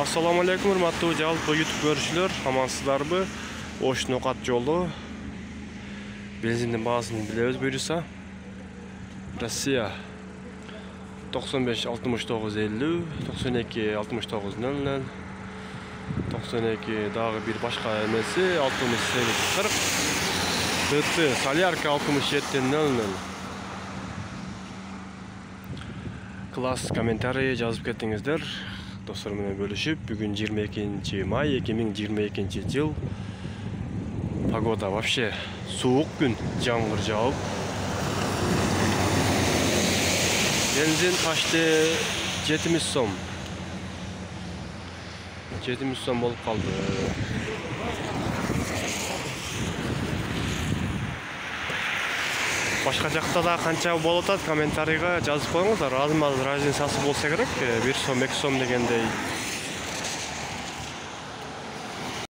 Assalamu alaikum, hurmatly жалпы YouTube көрүүчүлөр, амансыздарбы? Ош Нокат жолу. Бензиндин баасын билебиз буюрса. Россия 95 69 50, 92 69 00, 92 дагы бир башка эмеси 68 40, ТТ Солярка 67 00. Класс комментарий жазып кеттиңиздер. Достор менен бөлүшүп, бүгүн 22 май 2022 жыл. Погода вообще суук күн, жаңгыр жаап. Бензин качты 70 сом. 70 сом болуп калды. Башка жакта да канча болуп атат, комментарийга жазып коюңуздар. Размазы разницасы болсо керек. 1 сом, 2 сом дегендей